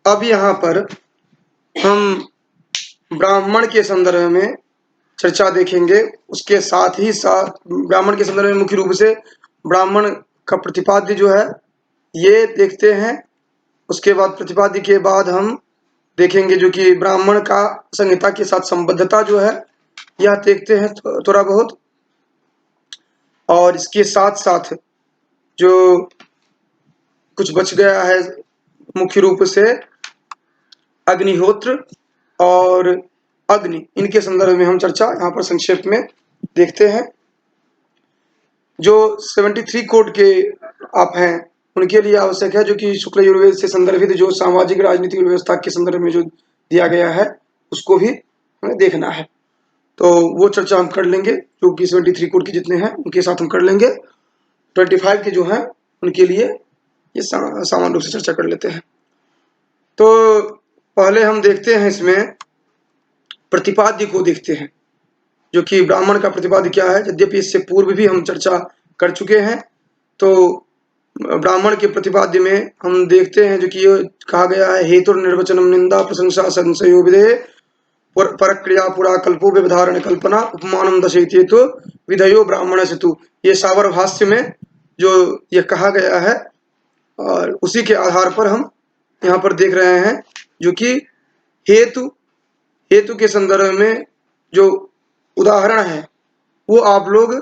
अब यहाँ पर हम ब्राह्मण के संदर्भ में चर्चा देखेंगे। उसके साथ ही साथ ब्राह्मण के संदर्भ में मुख्य रूप से ब्राह्मण का प्रतिपाद्य जो है ये देखते हैं। उसके बाद प्रतिपाद्य के बाद हम देखेंगे जो कि ब्राह्मण का संहिता के साथ संबद्धता जो है यह देखते हैं थोड़ा बहुत। और इसके साथ साथ जो कुछ बच गया है मुख्य रूप से अग्निहोत्र और अग्नि, इनके संदर्भ में हम चर्चा यहाँ पर संक्षेप में देखते हैं। जो 73 कोड के आप हैं उनके लिए आवश्यक है जो कि शुक्ल यजुर्वेद से संदर्भित जो सामाजिक राजनीतिक व्यवस्था के संदर्भ में जो दिया गया है उसको भी हमें देखना है। तो वो चर्चा हम कर लेंगे जो कि 73 कोड के जितने हैं उनके साथ हम कर लेंगे। 25 के जो हैं उनके लिए ये सामान्य रूप से चर्चा कर लेते हैं। तो पहले हम देखते हैं इसमें प्रतिपाद्य को देखते हैं जो कि ब्राह्मण का प्रतिपाद्य क्या है। यद्यपि इससे पूर्व भी हम चर्चा कर चुके हैं। तो ब्राह्मण के प्रतिपाद्य में हम देखते हैं जो कि ये कहा गया है हेतु निर्वचनम निंदा प्रशंसा संशयो विधेय परक्रिया पुरा कल्पो व्यवधारण कल्पना उपमानम दशेति तो विधयो ब्राह्मण से तु, ये सावर भाष्य में जो ये कहा गया है और उसी के आधार पर हम यहाँ पर देख रहे हैं जो कि हेतु के संदर्भ में जो उदाहरण है वो आप लोग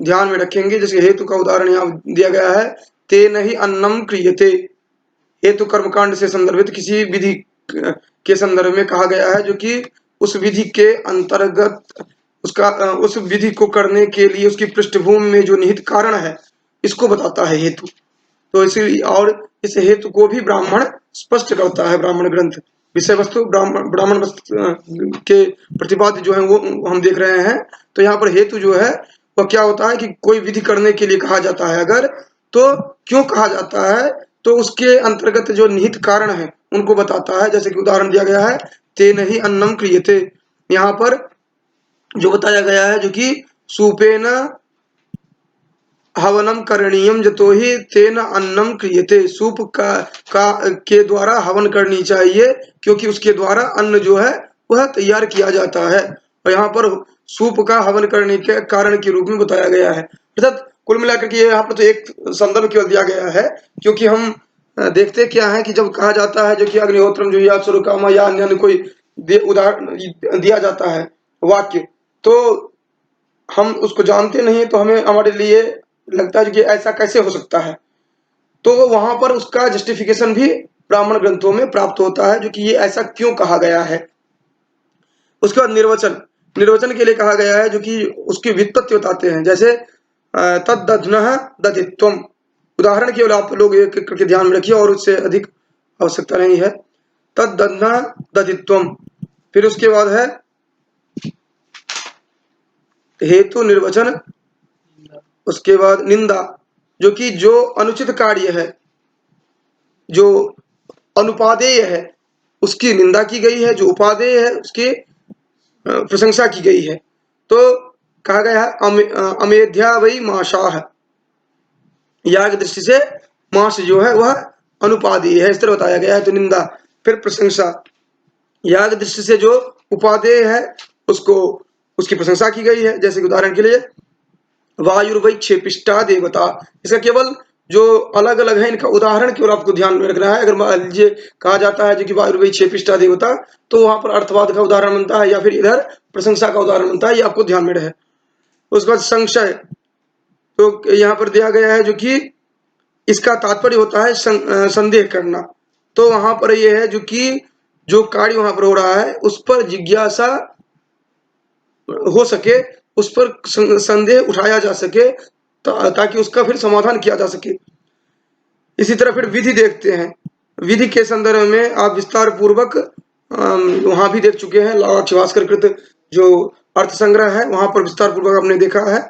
ध्यान में रखेंगे। जैसे हेतु का उदाहरण यहाँ दिया गया है तेन ही अन्नम क्रियते। हेतु कर्मकांड से संदर्भित किसी विधि के संदर्भ में कहा गया है जो कि उस विधि के अंतर्गत उस विधि को करने के लिए उसकी पृष्ठभूमि में जो निहित कारण है इसको बताता है हेतु। तो इसीलिए और इस हेतु को भी ब्राह्मण स्पष्ट करता है। ब्राह्मण ग्रंथ विषय वस्तु ब्राह्मण के प्रतिपाद्य जो है वो हम देख रहे हैं। तो यहाँ पर हेतु जो है वह क्या होता है कि कोई विधि करने के लिए कहा जाता है अगर तो क्यों कहा जाता है तो उसके अंतर्गत जो निहित कारण है उनको बताता है। जैसे कि उदाहरण दिया गया है तेन ही अन्नम क्रियते, यहाँ पर जो बताया गया है जो कि सूपेन हवनम करणीयम जतो ही तेन अन्नम क्रियते। सूप के द्वारा हवन करनी चाहिए क्योंकि उसके द्वारा अन्न जो है वह तैयार किया जाता है। और यहाँ पर सूप का हवन करने के कारण के रूप में बताया गया है। अर्थात कुल मिलाकर के यहाँ पर तो एक संदर्भ केवल दिया गया है क्योंकि हम देखते क्या है कि जब कहा जाता है जो कि अग्निहोत्रम जो या सुरकामा या अन्य कोई उदाहरण दिया जाता है वाक्य तो हम उसको जानते नहीं तो हमें हमारे लिए लगता है कि ऐसा कैसे हो सकता है। तो वहां पर उसका जस्टिफिकेशन भी ब्राह्मण ग्रंथों में प्राप्त होता है जो कि ये ऐसा क्यों कहा गया है। उसके बाद निर्वचन के लिए कहा गया है जो कि उसकी व्युत्पत्ति बताते हैं। जैसे तद्दध्नः दधित्वम, उदाहरण केवल आप लोग एक करके ध्यान में रखिए और उससे अधिक आवश्यकता नहीं है। तद्दध्नः दधित्वम, फिर उसके बाद है हेतु निर्वचन, उसके बाद निंदा जो कि जो अनुचित कार्य है जो अनुपादेय है उसकी निंदा की गई है, जो उपादेय है उसकी प्रशंसा की गई है। तो कहा गया है अमेध्या वही माशाह, याग दृष्टि से मांस जो है वह अनुपादेय है, इस तरह बताया गया है। तो निंदा, फिर प्रशंसा, याग दृष्टि से जो उपादेय है उसको उसकी प्रशंसा की गई है। जैसे कि उदाहरण के लिए वायुर्वै क्षेपिष्टा देवता, इसका केवल जो अलग अलग है इनका उदाहरण केवल आपको ध्यान में रखना है। अगर मान लीजिए कहा जाता है जो कि वायुर्वै क्षेपिष्टा देवता तो वहां पर अर्थवाद का उदाहरण बनता है या फिर इधर प्रशंसा का उदाहरण बनता है, ये आपको ध्यान में रहे। उसके बाद संशय, तो यहाँ पर दिया गया है जो कि इसका तात्पर्य होता है संदेह करना। तो वहां पर यह है जो कि जो कार्य वहां पर हो रहा है उस पर जिज्ञासा हो सके, उस पर संदेह उठाया जा सके ताकि उसका फिर समाधान किया जा सके। इसी तरह फिर विधि देखते हैं। विधि के संदर्भ में आप विस्तार पूर्वक वहां भी देख चुके हैं। लाक्षवास्कर कृत जो अर्थ संग्रह है वहां पर विस्तार पूर्वक आपने देखा है।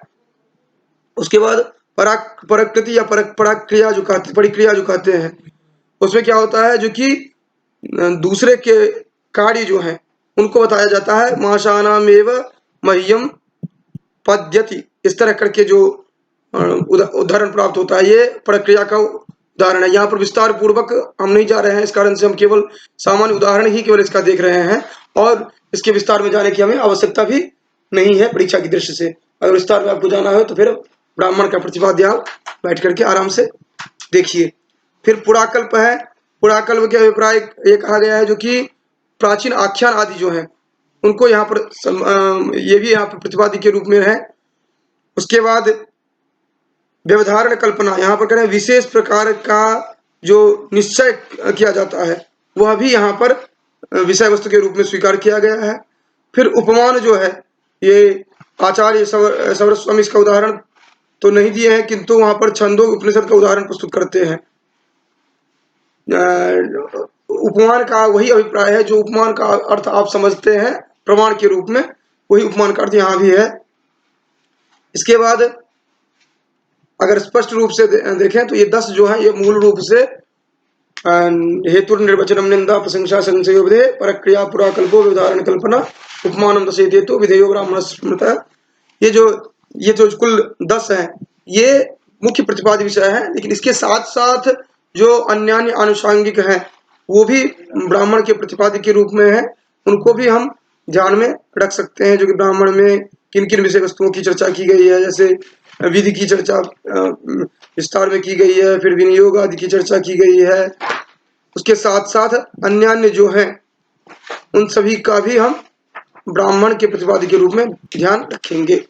उसके बाद पराकृति या पराक्रिया जो कहते परिक्रिया जो कहते हैं उसमें क्या होता है जो कि दूसरे के कार्य जो है उनको बताया जाता है। माशानामेव मह्यम पद्यति, इस तरह करके जो उदाहरण प्राप्त होता है ये प्रक्रिया का उदाहरण है। यहाँ पर विस्तार पूर्वक हम नहीं जा रहे हैं, इस कारण से हम केवल सामान्य उदाहरण ही केवल इसका देख रहे हैं और इसके विस्तार में जाने की हमें आवश्यकता भी नहीं है परीक्षा की दृष्टि से। अगर विस्तार में आपको जाना हो तो फिर ब्राह्मण का प्रतिपाद्य आप बैठ करके आराम से देखिए। फिर पुराकल्प है। पुराकल्प के अभिप्राय ये कहा गया है जो कि प्राचीन आख्यान आदि जो है उनको यहाँ पर ये भी यहाँ पर प्रतिपाद्य के रूप में है। उसके बाद व्यवधारण कल्पना, यहाँ पर कह रहे हैं विशेष प्रकार का जो निश्चय किया जाता है वह भी यहाँ पर विषय वस्तु के रूप में स्वीकार किया गया है। फिर उपमान जो है ये आचार्य सवर स्वामी इसका उदाहरण तो नहीं दिए हैं, किंतु वहां पर छंदो उपनिषद का उदाहरण प्रस्तुत करते हैं। उपमान का वही अभिप्राय है जो उपमान का अर्थ आप समझते हैं प्रमाण के रूप में, वही उपमान का अर्थ यहाँ भी है। इसके बाद अगर स्पष्ट रूप से देखें तो ये 10 जो है ये मूल रूप से हेतु निर्वचनम निंदा प्रशंसा संशय विधेय परक्रिया पुराकल्पो उदाहरण कल्पना उपमानम दशेत हेतु विधेयो ब्राह्मण स्मृत, ये जो कुल 10 है ये मुख्य प्रतिपाद्य विषय है। लेकिन इसके साथ साथ जो अन्य आनुषांगिक हैं वो भी ब्राह्मण के प्रतिपाद्य के रूप में है, उनको भी हम ध्यान में रख सकते हैं। जो कि ब्राह्मण में किन किन विषय वस्तुओं की चर्चा की गई है, जैसे विधि की चर्चा विस्तार में की गई है, फिर विनियोग आदि की चर्चा की गई है। उसके साथ साथ अन्य जो हैं उन सभी का भी हम ब्राह्मण के प्रतिपाद्य के रूप में ध्यान रखेंगे।